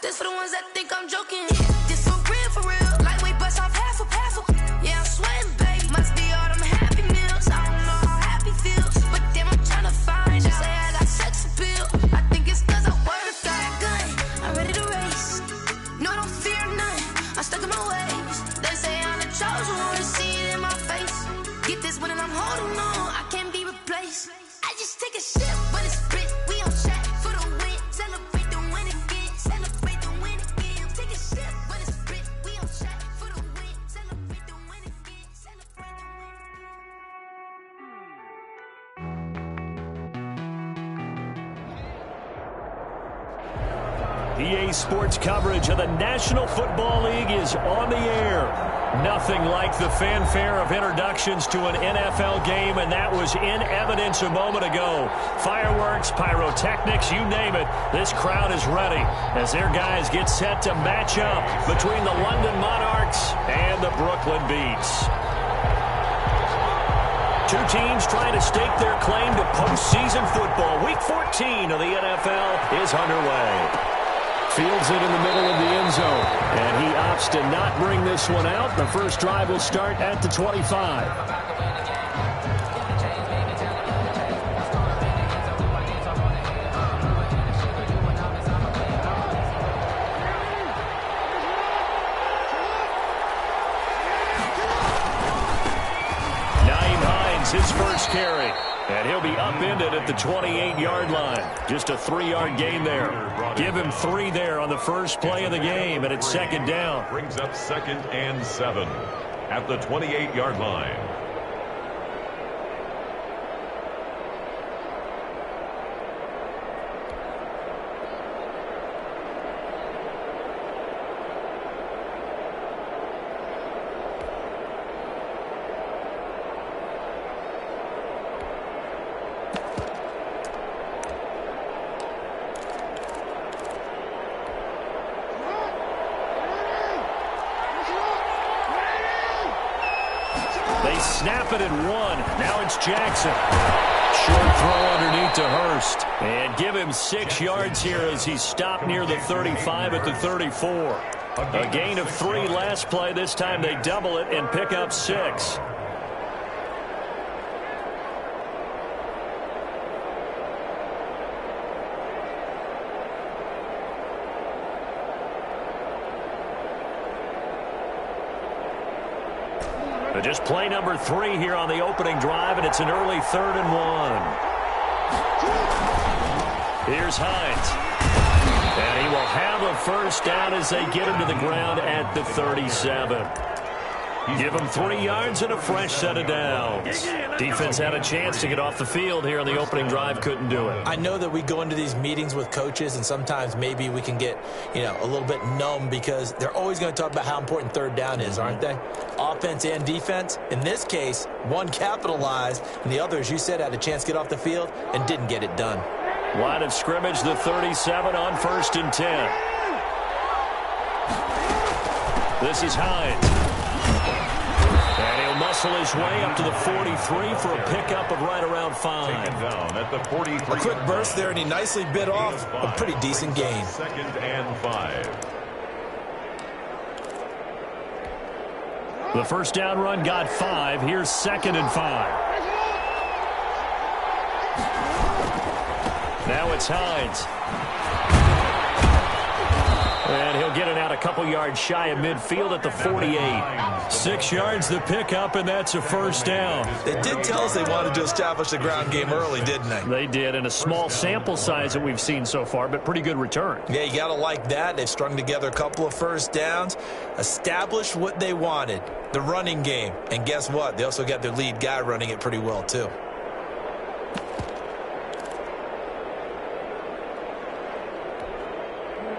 This for the ones that think I'm joking. This for real, for real. Lightweight bust off half a. Yeah, I'm sweating, babe. Must be all them happy meals. I don't know how happy feels, but damn, I'm trying to find out. Say I got sex appeal. I think it's cause I work. Got a gun, I'm ready to race. No, I don't fear nothing. I'm stuck in my ways. They say I'm the chosen one. See it in my face. Get this one and I'm holding on. I can't be replaced. I just take a sip, but it's spit. We on chat for the win. Celebrate the win again. Celebrate the win again. Take a sip, but it's spit. We on chat for the win. Celebrate the win again. Celebrate the win. EA Sports coverage of the National Football League is on the air. Nothing like the fanfare of introductions to an NFL game, and that was in evidence a moment ago. Fireworks, pyrotechnics, you name it. This crowd is ready as their guys get set to match up between the London Monarchs and the Brooklyn Beats. Two teams trying to stake their claim to postseason football. Week 14 of the NFL is underway. Fields it in the middle of the end zone, and he opts to not bring this one out. The first drive will start at the 25. His first carry, and he'll be upended at the 28-yard line. Just a 3-yard gain there. Give him 3 there on the first play of the game, and it's second down. Brings up 2nd and 7 at the 28-yard line. Snap it at 1. Now it's Jackson. Short throw underneath to Hurst. And give him 6 yards here as he stopped near the 35 at the 34. A gain of 3 last play. This time they double it and pick up 6. Just play number 3 here on the opening drive, and it's an early 3rd and 1. Here's Hines. And he will have a first down as they get him to the ground at the 37. Give him 3 yards and a fresh set of downs. Defense had a chance to get off the field here on the opening drive, couldn't do it. I know that we go into these meetings with coaches, and sometimes maybe we can get, a little bit numb because they're always going to talk about how important 3rd down is, aren't they? Offense and defense. In this case, one capitalized, and the other, as you said, had a chance to get off the field and didn't get it done. Line of scrimmage, the 37 on 1st and 10. This is Hines. And he'll muscle his way up to the 43 for a pickup of right around 5. Taken down at the 43. A quick burst there, and he nicely bit off a pretty decent gain. 2nd and 5. The first down run got 5. Here's 2nd and 5. Now it's Hines. And he'll get it out a couple yards shy of midfield at the 48. 6 yards the pickup, and that's a first down. They did tell us they wanted to establish the ground game early, didn't they? They did, and a small sample size that we've seen so far, but pretty good return. Yeah, you got to like that. They've strung together a couple of first downs, established what they wanted, the running game. And guess what? They also got their lead guy running it pretty well, too.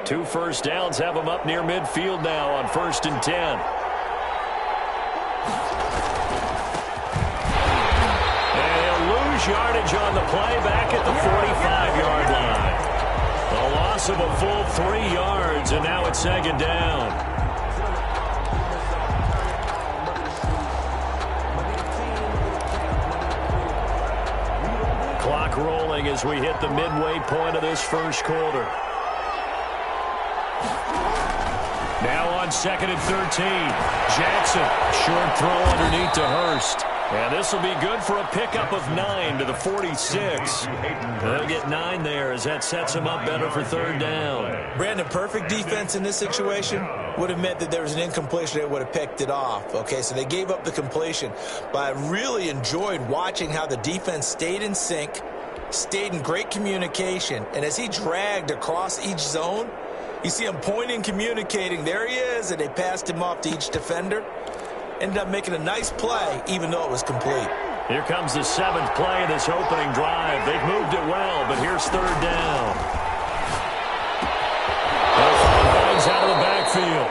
Two first downs have them up near midfield now on 1st and 10. And he'll lose yardage on the play back at the 45-yard line. A loss of a full 3 yards, and now it's 2nd down. Clock rolling as we hit the midway point of this first quarter. Now on 2nd and 13. Jackson, short throw underneath to Hurst. And this will be good for a pickup of 9 to the 46. They'll get 9 there as that sets him up better for 3rd down. Brandon, perfect defense in this situation would have meant that there was an incompletion. They would have picked it off. Okay, so they gave up the completion. But I really enjoyed watching how the defense stayed in sync, stayed in great communication. And as he dragged across each zone, you see him pointing, communicating. There he is, and they passed him off to each defender. Ended up making a nice play, even though it was complete. Here comes the 7th play of this opening drive. They've moved it well, but here's 3rd down. They'll find Hines out of the backfield.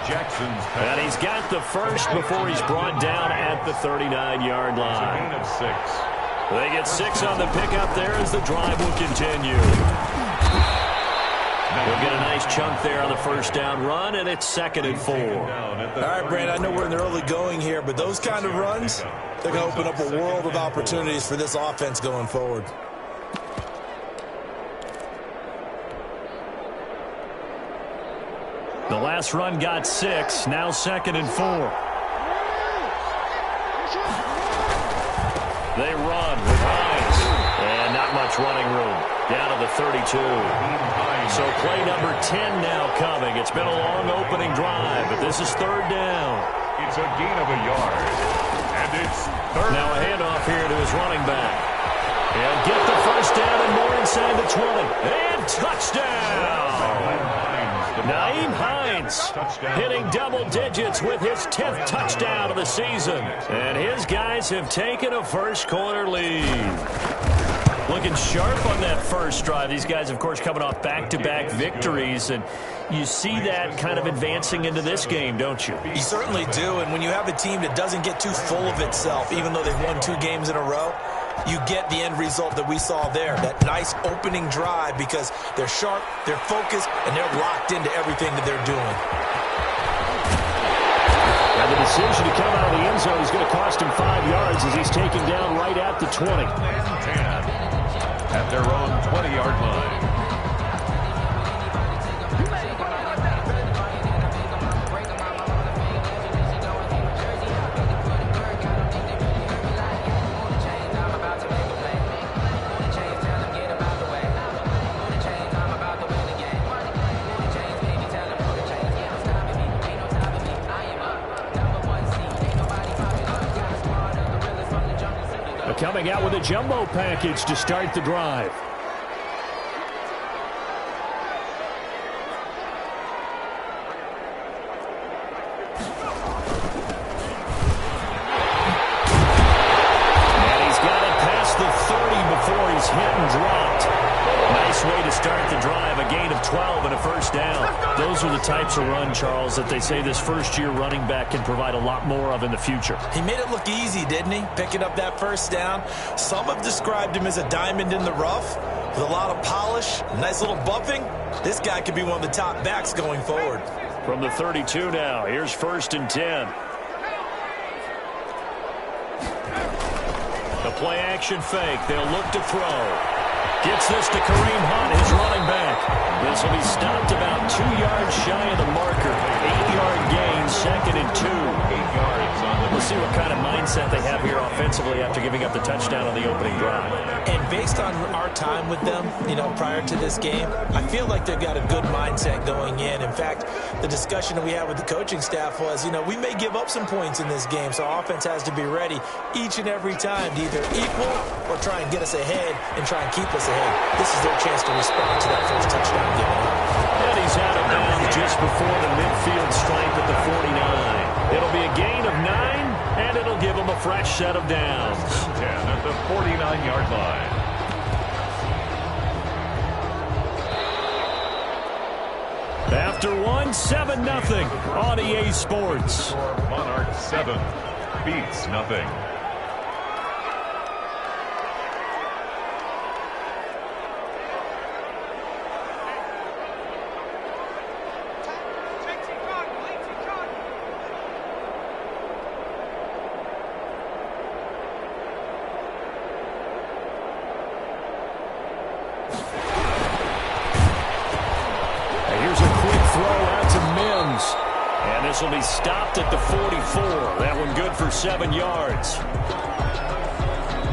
Jackson's pass. And he's got the first before he's brought down at the 39-yard line. It's a gain of 6. They get 6 on the pickup there as the drive will continue. We'll get a nice chunk there on the 1st down run, and it's 2nd and 4. All right, Brandon, I know we're in the early going here, but those kind of runs, they're going to open up a world of opportunities for this offense going forward. The last run got 6, now 2nd and 4. They run with Hines, and not much running room. Down to the 32. So play number 10 now coming. It's been a long opening drive, but this is 3rd down. It's a gain of a yard. And it's 3rd. Now a handoff here to his running back. And get the 1st down and more inside the 20. And touchdown! Nyheim Hines hitting double digits with his 10th touchdown of the season. And his guys have taken a first-quarter lead. Looking sharp on that first drive. These guys, of course, coming off back-to-back victories, and you see that kind of advancing into this game, don't you? You certainly do, and when you have a team that doesn't get too full of itself, even though they've won 2 games in a row, you get the end result that we saw there, that nice opening drive, because they're sharp, they're focused, and they're locked into everything that they're doing. And the decision to come out of the end zone is going to cost him 5 yards as he's taken down right at the 20. 10 at their own 20-yard line. Coming out with a jumbo package to start the drive. And he's got it past the 30 before he's hit and dropped. Nice way to start the drive. A gain of 12 and a 1st down. Those are the types of run, Charles, that they say this first-year running back can provide a lot more of in the future. He made it look easy, didn't he? Picking up that 1st down. Some have described him as a diamond in the rough with a lot of polish, nice little buffing. This guy could be one of the top backs going forward. From the 32 now, here's 1st and 10. The play-action fake. They'll look to throw. Gets this to Kareem Hunt, his running back. This will be stopped about 2 yards shy of the marker. 8-yard gain, 2nd and 2. 8 yards on the. We'll see what kind of mindset they have here offensively after giving up the touchdown on the opening drive. And based on our time with them, prior to this game, I feel like they've got a good mindset going in. In fact, the discussion that we had with the coaching staff was, we may give up some points in this game, so our offense has to be ready each and every time to either equal or try and get us ahead and try and keep us ahead. This is their chance to respond to that first touchdown given up. And he's out of bounds just before the midfield stripe at the 49. It'll be a gain of 9, and it'll give him a fresh set of downs. 10 at the 49-yard line. After 7-0 on EA Sports. Monarch 7 beats nothing. Mims. And this will be stopped at the 44. That one good for 7 yards.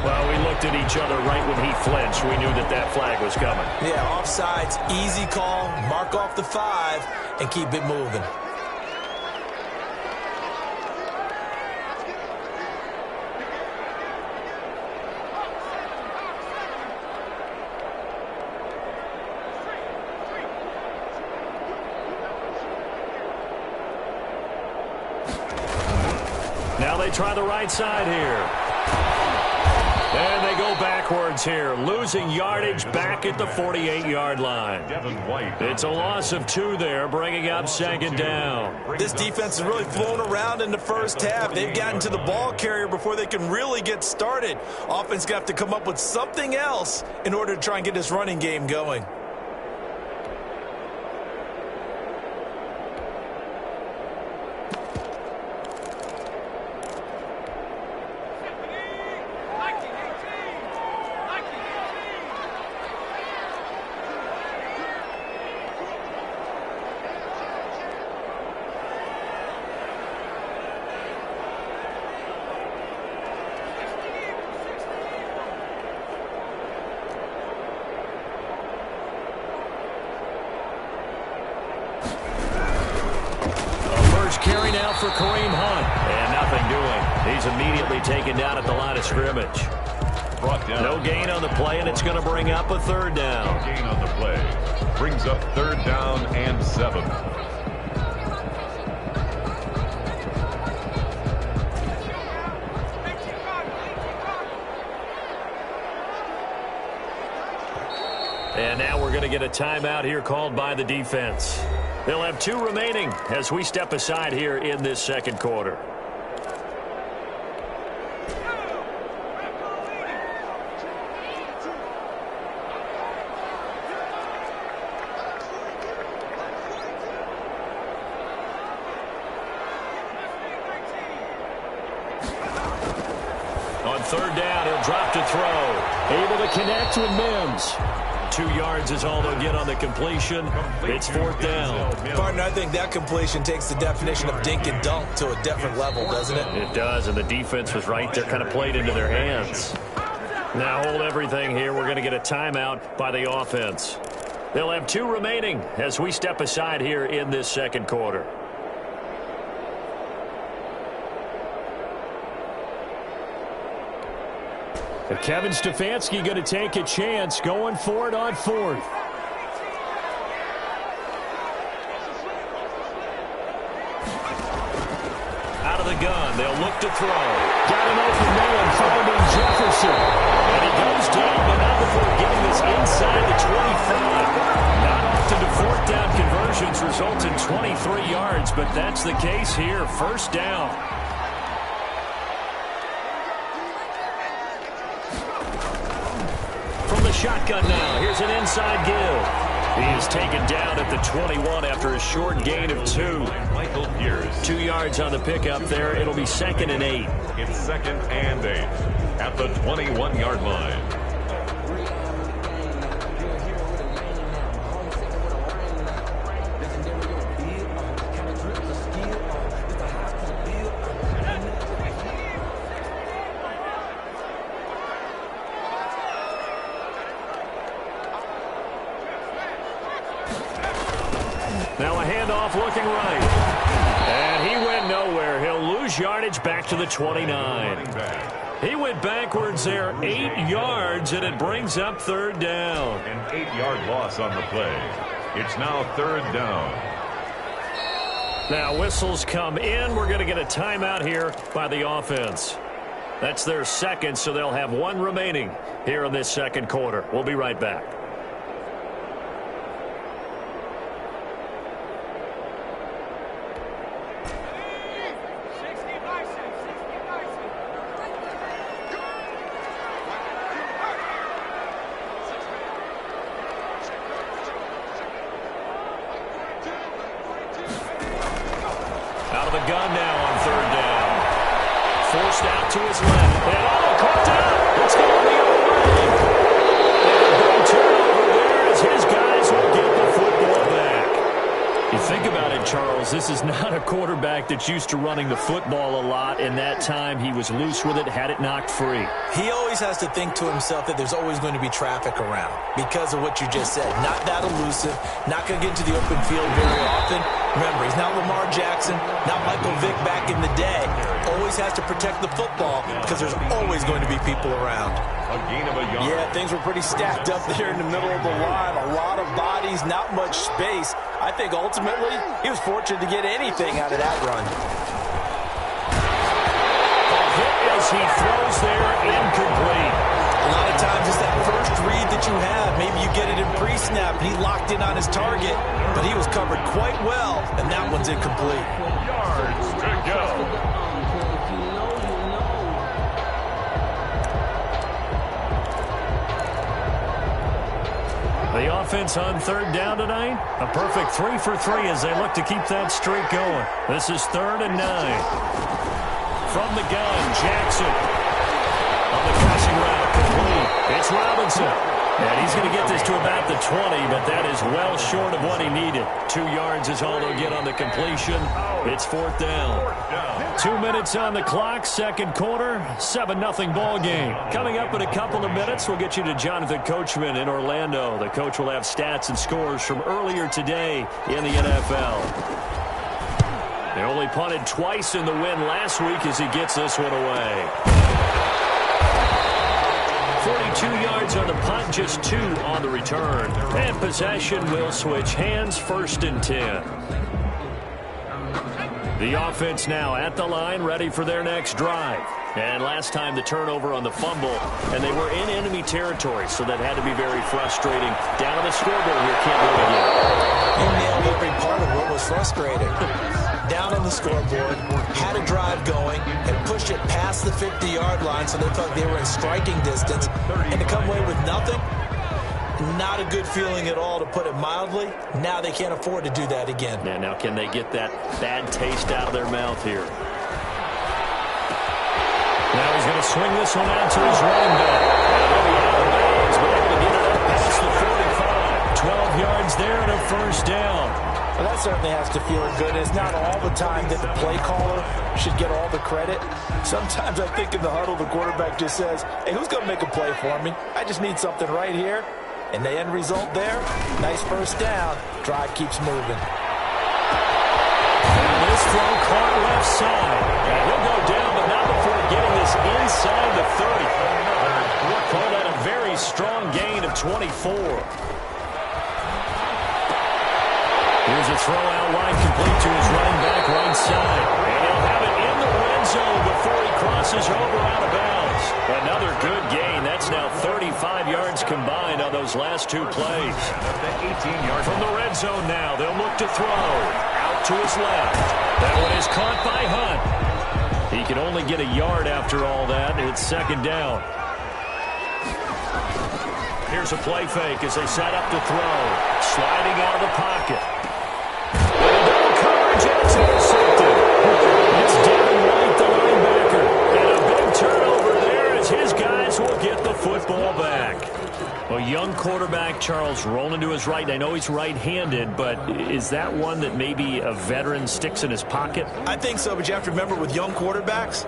Well, we looked at each other right when he flinched. We knew that that flag was coming. Yeah, offsides, easy call, mark off the 5, and keep it moving. Now they try the right side here. And they go backwards here, losing yardage back at the 48-yard line. It's a loss of 2 there, bringing up 2nd down. This defense is really flown around in the first half. They've gotten to the ball carrier before they can really get started. Offense got to come up with something else in order to try and get this running game going. Carry now for Kareem Hunt. And nothing doing. He's immediately taken down at the line of scrimmage. No gain on the play, and it's going to bring up a 3rd down. No gain on the play. Brings up 3rd down and 7. And now we're going to get a timeout here called by the defense. They'll have 2 remaining as we step aside here in this 2nd quarter. On 3rd down, he'll drop to throw. Able to connect with Mims. 2 yards is all they'll get on the completion. It's 4th down. Partner, I think that completion takes the definition of dink and dunk to a different level, doesn't it? It does, and the defense was right there, kind of played into their hands. Now hold everything here. We're going to get a timeout by the offense. They'll have 2 remaining as we step aside here in this 2nd quarter. And Kevin Stefanski going to take a chance going for it on 4th. Out of the gun, they'll look to throw. Got an open man, finding Jefferson. And he goes down, but not before getting this inside the 25. Not often do 4th down conversions result in 23 yards, but that's the case here. 1st down. Shotgun now. Here's an inside give. He is taken down at the 21 after a short gain of 2. Michael Pierce. 2 yards on the pickup there. It'll be 2nd and 8. It's 2nd and 8 at the 21-yard line. Now a handoff looking right. And he went nowhere. He'll lose yardage back to the 29. He went backwards there 8 yards, and it brings up 3rd down. An 8-yard loss on the play. It's now 3rd down. Now whistles come in. We're going to get a timeout here by the offense. That's their 2nd, so they'll have 1 remaining here in this 2nd quarter. We'll be right back. Out of the gun now on 3rd down. Forced out to his left. And caught down. It's going the other way. And a big turnover there as his guys will get the football back. You think about it, Charles, this is not a quarterback that's used to running the football a lot. In that time, he was loose with it, had it knocked free. He always has to think to himself that there's always going to be traffic around because of what you just said. Not that elusive, not going to get into the open field very often. Remember, he's not Lamar Jackson, not Michael Vick back in the day. Always has to protect the football because there's always going to be people around. A gain of a yard. Yeah, things were pretty stacked up there in the middle of the line. A lot of bodies, not much space. I think ultimately he was fortunate to get anything out of that run. A hit as he throws there, incomplete. A lot of times it's that first read that you have. Maybe you get it in pre-snap and he locked in on his target, but he was covered quite well, and that one's incomplete. Yards to go. The offense on third down tonight, a perfect 3 for 3 as they look to keep that streak going. This is 3rd and 9. From the gun, Jackson. On the crossing route, complete. It's Robinson. And he's going to get this to about the 20, but that is well short of what he needed. 2 yards is all they'll get on the completion. It's 4th down. 2 minutes on the clock, second quarter, 7-0 ball game. Coming up in a couple of minutes, we'll get you to Jonathan Coachman in Orlando. The coach will have stats and scores from earlier today in the NFL. They only punted twice in the win last week as he gets this one away. 42 yards on the punt, just 2 on the return. And possession will switch hands, 1st and 10. The offense now at the line, ready for their next drive. And last time the turnover on the fumble, and they were in enemy territory, so that had to be very frustrating. Down on the scoreboard here, can't do it again. You nailed every part of what was frustrating. Down on the scoreboard, had a drive going, and pushed it past the 50-yard line so they thought they were in striking distance. And to come away with nothing, not a good feeling at all, to put it mildly. Now they can't afford to do that again. And now can they get that bad taste out of their mouth here? Now he's going to swing this one out to his running back. They'll be out of bounds, but able to get it up past the 45. 12 yards there and a 1st down. Well, that certainly has to feel good. It's not all the time that the play caller should get all the credit. Sometimes I think in the huddle, the quarterback just says, hey, who's going to make a play for me? I just need something right here. And the end result there, nice 1st down. Drive keeps moving. And this throw caught left side. And he'll go down, but not before getting this inside the 30. We'll call that a very strong gain of 24. Here's a throw out wide, complete to his running back right side. And he'll have it in the red zone before he crosses over out of bounds. Another good gain. That's now 35 yards combined on those last 2 plays. From the red zone now, they'll look to throw. Out to his left. That one is caught by Hunt. He can only get a yard after all that. It's 2nd down. Here's a play fake as they set up to throw. Sliding out of the pocket. It's intercepted. It's Devin White, the linebacker. And a big turnover there as his guys will get the football back. Well, young quarterback Charles rolling to his right. I know he's right-handed, but is that one that maybe a veteran sticks in his pocket? I think so, but you have to remember with young quarterbacks,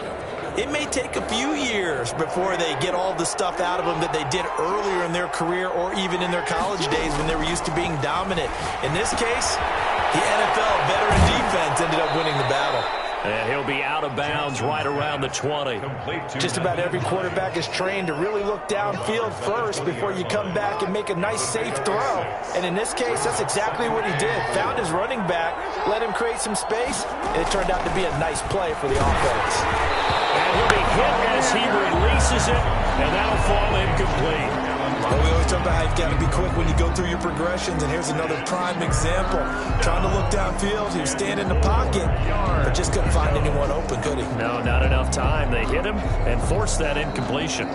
it may take a few years before they get all the stuff out of them that they did earlier in their career or even in their college days when they were used to being dominant. In this case, the NFL veteran defense ended up winning the battle. And he'll be out of bounds right around the 20. Just about every quarterback is trained to really look downfield first before you come back and make a nice, safe throw. And in this case, that's exactly what he did. Found his running back, let him create some space, and it turned out to be a nice play for the offense. And he'll be hit as he releases it, and that'll fall incomplete. Well, we always talk about how you've got to be quick when you go through your progressions, and here's another prime example. Trying to look downfield, he was standing in the pocket, but just couldn't find anyone open, could he? No, not enough time. They hit him and forced that incompletion.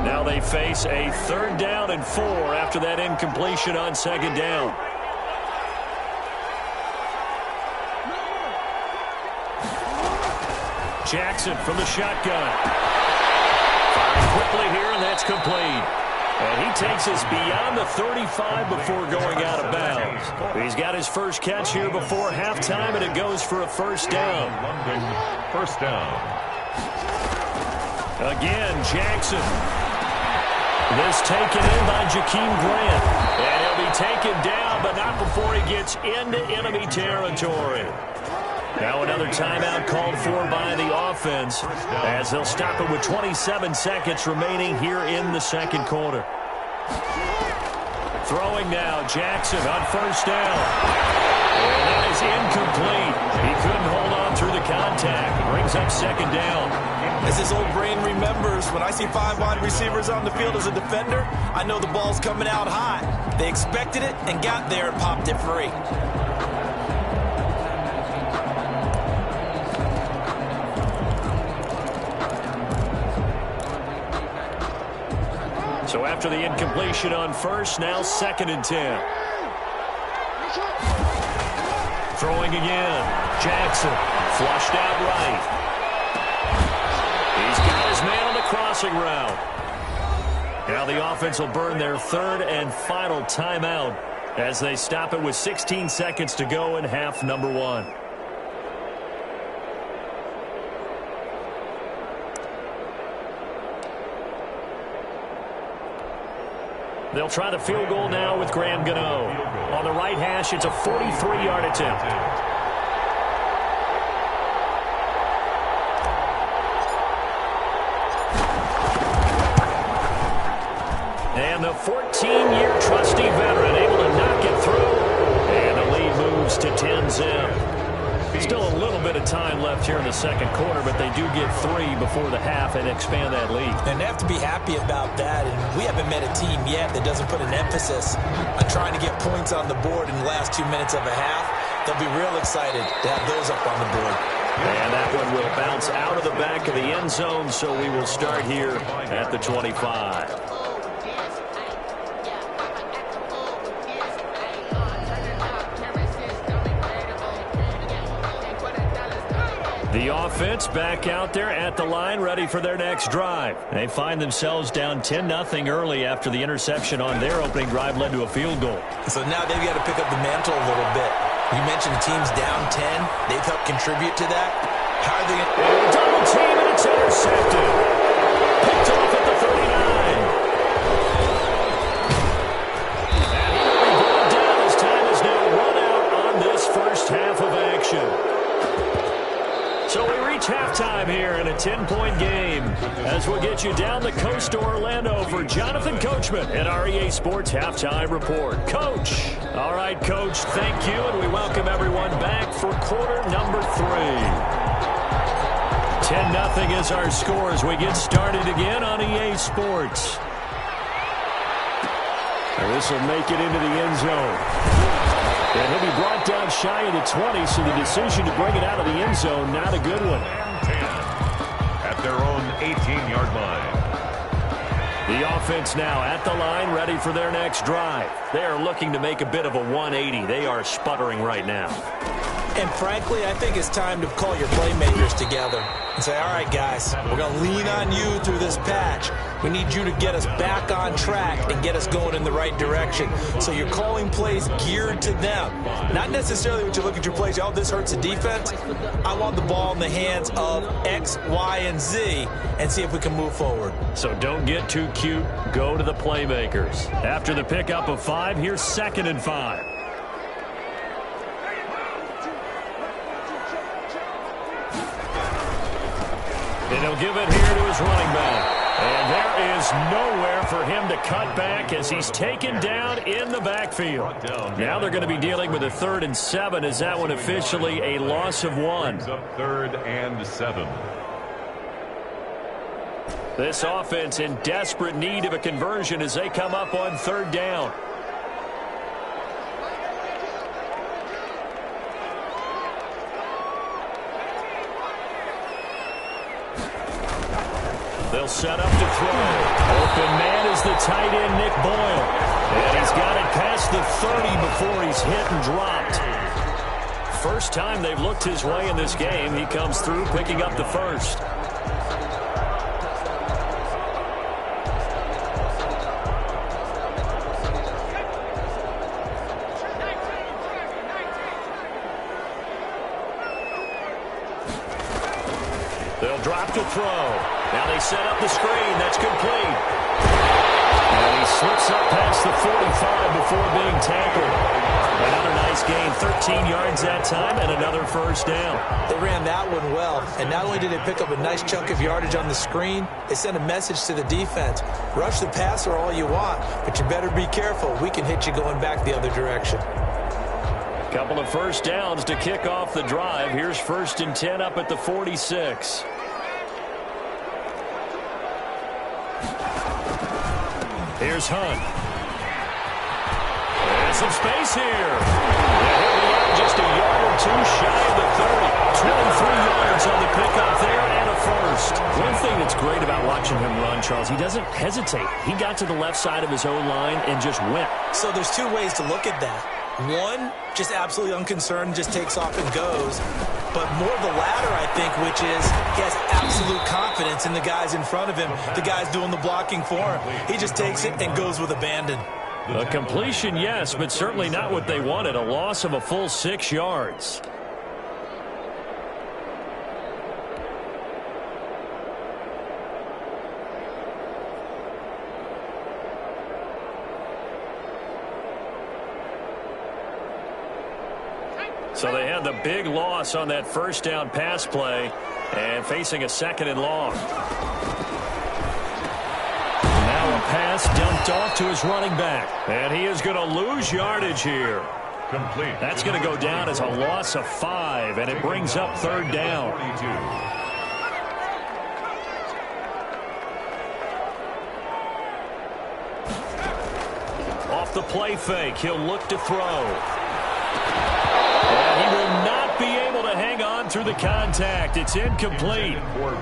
Now they face a 3rd down and 4 after that incompletion on 2nd down. Jackson from the shotgun. Firing quickly here, and that's complete. And he takes us beyond the 35 before going out of bounds. He's got his first catch here before halftime, and it goes for a first down. First down. Again, Jackson. This taken in by Jakeem Grant. And he'll be taken down, but not before he gets into enemy territory. Now another timeout called for by the offense as they'll stop it with 27 seconds remaining here in the second quarter. Throwing now, Jackson on first down. And that is incomplete. He couldn't hold on through the contact. Brings up second down. As his old brain remembers, when I see 5 wide receivers on the field as a defender, I know the ball's coming out high. They expected it and got there and popped it free. So after the incompletion on first, now second and 10. Throwing again. Jackson flushed out right. He's got his man on the crossing route. Now the offense will burn their third and final timeout as they stop it with 16 seconds to go in half number 1. They'll try the field goal now with Graham Gano. On the right hash, it's a 43-yard attempt. And the 14-year trusty veteran able to knock it through. And the lead moves to 10-zip. Still a little bit of time left here in the second quarter, but they do get 3 before the half and expand that lead. And they have to be happy about that. And we haven't met a team yet that doesn't put an emphasis on trying to get points on the board in the last 2 minutes of a half. They'll be real excited to have those up on the board. And that one will bounce out of the back of the end zone, so we will start here at the 25. The offense back out there at the line, ready for their next drive. They find themselves down 10-0 early after the interception on their opening drive led to a field goal. So now they've got to pick up the mantle a little bit. You mentioned the team's down 10. They've helped contribute to that. How are they going to... Double team, and it's intercepted. Picked off at the 39. And he will be brought down as time is now run out on this first half of action. So we reach halftime here in a 10-point game as we'll get you down the coast to Orlando for Jonathan Coachman at our EA Sports Halftime Report. Coach. All right, Coach, thank you, and we welcome everyone back for quarter number 3. 10-0 is our score as we get started again on EA Sports. And this will make it into the end zone. And he'll be brought down shy of the 20, so the decision to bring it out of the end zone, not a good one. 10 at their own 18-yard line. The offense now at the line, ready for their next drive. They are looking to make a bit of a 180. They are sputtering right now. And frankly, I think it's time to call your playmakers together and say, all right, guys, we're going to lean on you through this patch. We need you to get us back on track and get us going in the right direction. So you're calling plays geared to them. Not necessarily when you look at your plays, oh, this hurts the defense. I want the ball in the hands of X, Y, and Z and see if we can move forward. So don't get too cute. Go to the playmakers. After the pickup of 5, here's 2nd and 5. And he'll give it here to his running back. And there is nowhere for him to cut back as he's taken down in the backfield. Now they're going to be dealing with a 3rd and 7. Is that one officially a loss of 1? Brings up 3rd and 7. This offense in desperate need of a conversion as they come up on 3rd down. They'll set up to throw. Open man is the tight end, Nick Boyle. And he's got it past the 30 before he's hit and dropped. First time they've looked his way in this game. He comes through picking up the first. They'll drop to throw. Now they set up the screen. That's complete. And he slips up past the 45 before being tackled. Another nice gain, 13 yards that time, and another first down. They ran that one well, and not only did they pick up a nice chunk of yardage on the screen, they sent a message to the defense. Rush the passer all you want, but you better be careful. We can hit you going back the other direction. Couple of first downs to kick off the drive. Here's 1st and 10 up at the 46. Here's Hunt. There's some space here. He'll be out just a yard or two shy of the 30. 23 yards on the pickup there and a first. One thing that's great about watching him run, Charles, he doesn't hesitate. He got to the left side of his own line and just went. So there's two ways to look at that. One, just absolutely unconcerned, just takes off and goes. But more the latter, I think, which is he has absolute confidence in the guys in front of him, the guys doing the blocking for him. He just takes it and goes with abandon. A completion, yes, but certainly not what they wanted. A loss of a full 6 yards. So they had the big loss on that first down pass play and facing a 2nd and long. Now a pass dumped off to his running back. And he is going to lose yardage here. Complete. That's going to go down as a loss of 5, and it brings up 3rd down. Off the play fake, he'll look to throw. And he will not be able to hang on through the contact. It's incomplete.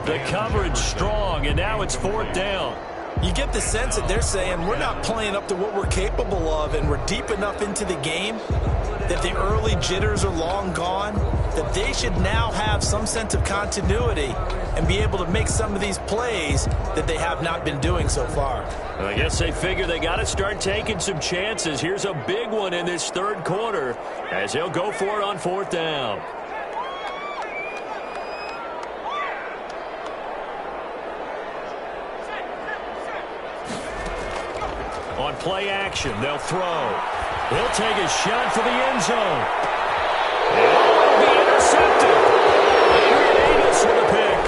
The coverage strong, and now it's 4th down. You get the sense that they're saying we're not playing up to what we're capable of, and we're deep enough into the game that the early jitters are long gone, that they should now have some sense of continuity and be able to make some of these plays that they have not been doing so far. I guess they figure they got to start taking some chances. Here's a big one in this 3rd quarter as they'll go for it on 4th down. On play action, they'll throw. He'll take a shot for the end zone. And it'll be intercepted. Adrian Amos with a pick.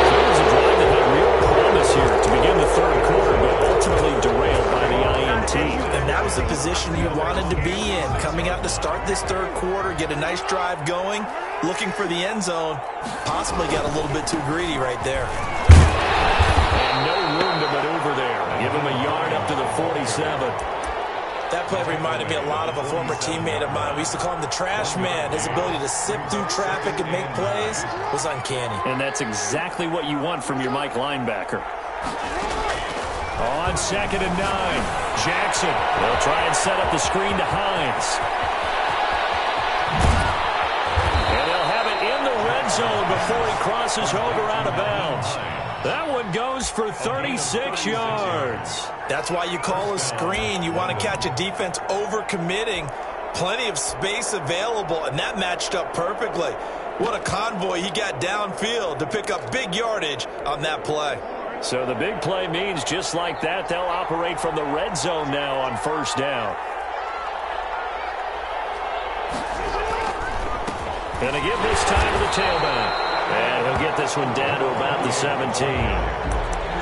So it was a drive that had real promise here to begin the 3rd quarter, but ultimately derailed by the INT. And that was the position you wanted to be in, coming out to start this 3rd quarter, get a nice drive going, looking for the end zone. Possibly got a little bit too greedy right there. And no room to maneuver there. Give him a yard up to the 47. That play reminded me a lot of a former teammate of mine. We used to call him the trash man. His ability to sift through traffic and make plays was uncanny. And that's exactly what you want from your Mike linebacker. On 2nd and 9, Jackson. They'll try and set up the screen to Hines. And they'll have it in the red zone before he crosses over out of bounds. That one goes for 36 yards. That's why you call a screen. You want to catch a defense overcommitting. Plenty of space available, and that matched up perfectly. What a convoy he got downfield to pick up big yardage on that play. So the big play means just like that, they'll operate from the red zone now on 1st down. And to give this time to the tailback. And he'll get this one down to about the 17.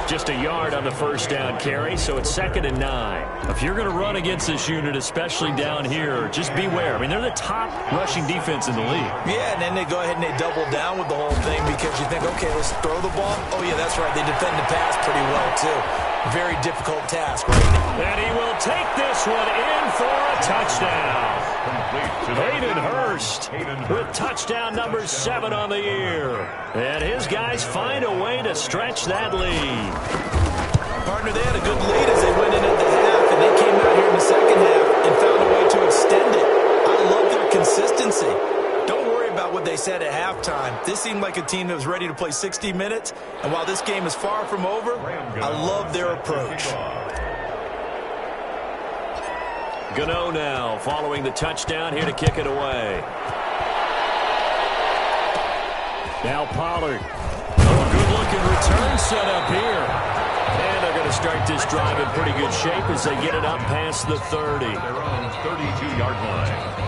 Just a yard on the 1st down carry, so it's 2nd and 9. If you're going to run against this unit, especially down here, just beware. I mean, they're the top rushing defense in the league. Yeah, and then they go ahead and they double down with the whole thing because you think, okay, let's throw the ball. Oh, yeah, that's right. They defend the pass pretty well, too. Very difficult task right now. And he will take this one in for a touchdown. Hayden Hurst with touchdown number 7 on the year. And his guys find a way to stretch that lead. Partner, they had a good lead as they went into the half, and they second half and found a way to extend it. I love their consistency. Don't worry about what they said at halftime. This seemed like a team that was ready to play 60 minutes, and while this game is far from over, I love their approach. Gano now following the touchdown here to kick it away. Now Pollard. Oh, good-looking return set up here. And they're going to start this drive in pretty good shape as they get it up past the 30. Their own 32-yard line.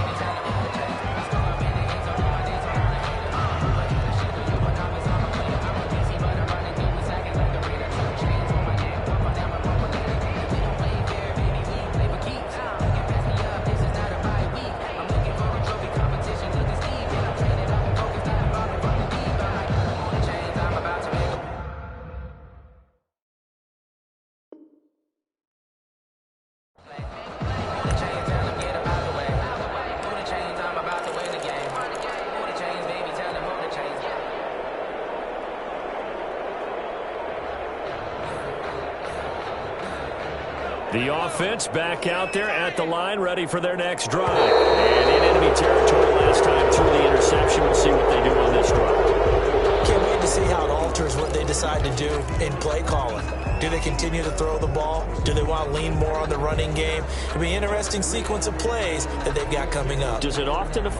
The offense back out there at the line, ready for their next drive. And in enemy territory last time through the interception. We'll see what they do on this drive. Can't wait to see how it alters what they decide to do in play calling. Do they continue to throw the ball? Do they want to lean more on the running game? It'll be an interesting sequence of plays that they've got coming up. Does it often...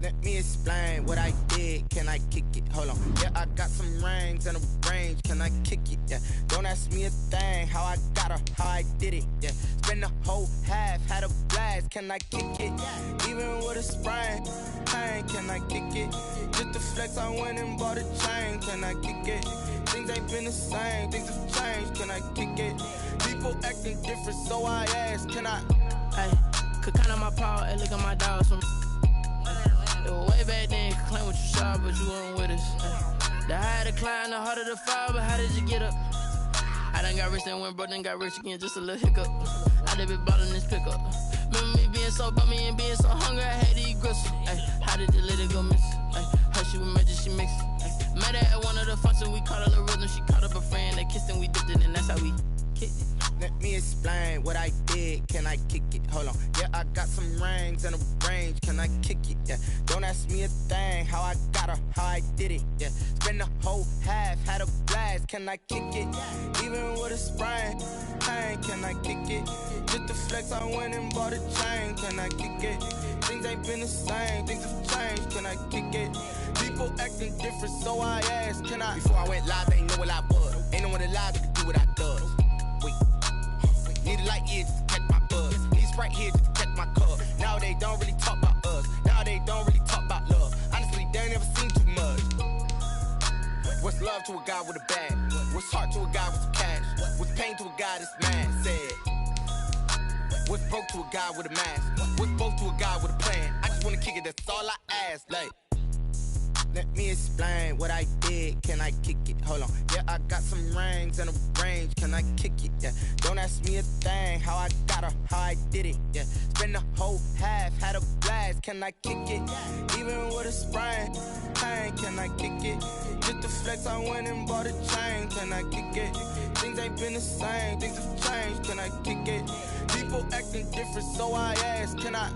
Let me explain what I did. Can I kick it? Hold on. Yeah, I got some rings and a range. Can I kick it? Yeah. Don't ask me a thing. How I got her, how I did it. Yeah. Spend the whole half, had a blast. Can I kick it? Even with a sprain, pain. Can I kick it? Just to flex, I went and bought a chain. Can I kick it? Things ain't been the same. Things have changed. Can I kick it? People acting different, so I ask. Can I? Hey, could count on my power and look at my dogs from. It was way back then, could claim what you saw, but you weren't with us. The higher the climb, the harder the fall, but how did you get up? I done got rich and went broke, then got rich again, just a little hiccup. I done been ballin' this pickup. Remember me being so bummy and being so hungry, I had to eat gristle. How did the lady go miss? Her she was magic, she mixed. Met her at one of the functions, we caught her the rhythm, she caught up a friend, they kissed and we dipped it, and that's how we kicked it. Let me explain what I did. Can I kick it? Hold on. Yeah, I got some rings and a range. Can I kick it? Yeah. Don't ask me a thing. How I got her, how I did it. Yeah. Spend the whole half, had a blast. Can I kick it? Even with a sprain, pain. Can I kick it? Just to flex, I went and bought a chain. Can I kick it? Things ain't been the same. Things have changed. Can I kick it? People acting different, so I asked. Can I? Before I went live, they ain't know what I was. Ain't no one alive that could do what I does. Need a light here just to catch my buzz. Need Sprite here just to catch my cup. Now they don't really talk about us. Now they don't really talk about love. Honestly, they ain't never seen too much. What's love to a guy with a bag? What's heart to a guy with some cash? What's pain to a guy that's mad? Said. What's broke to a guy with a mask? What's both to a guy with a plan? I just wanna kick it, that's all I ask. Like, let me explain what I did. Can I kick it? Hold on. Yeah, I got some rings and a range. Can I kick it? Yeah. Don't ask me a thing. How I got her, how I did it. Yeah. Spend the whole half, had a blast. Can I kick it? Even with a sprain, pain. Can I kick it? Just to flex, I went and bought a chain. Can I kick it? Things ain't been the same. Things have changed. Can I kick it? People acting different, so I ask. Can I?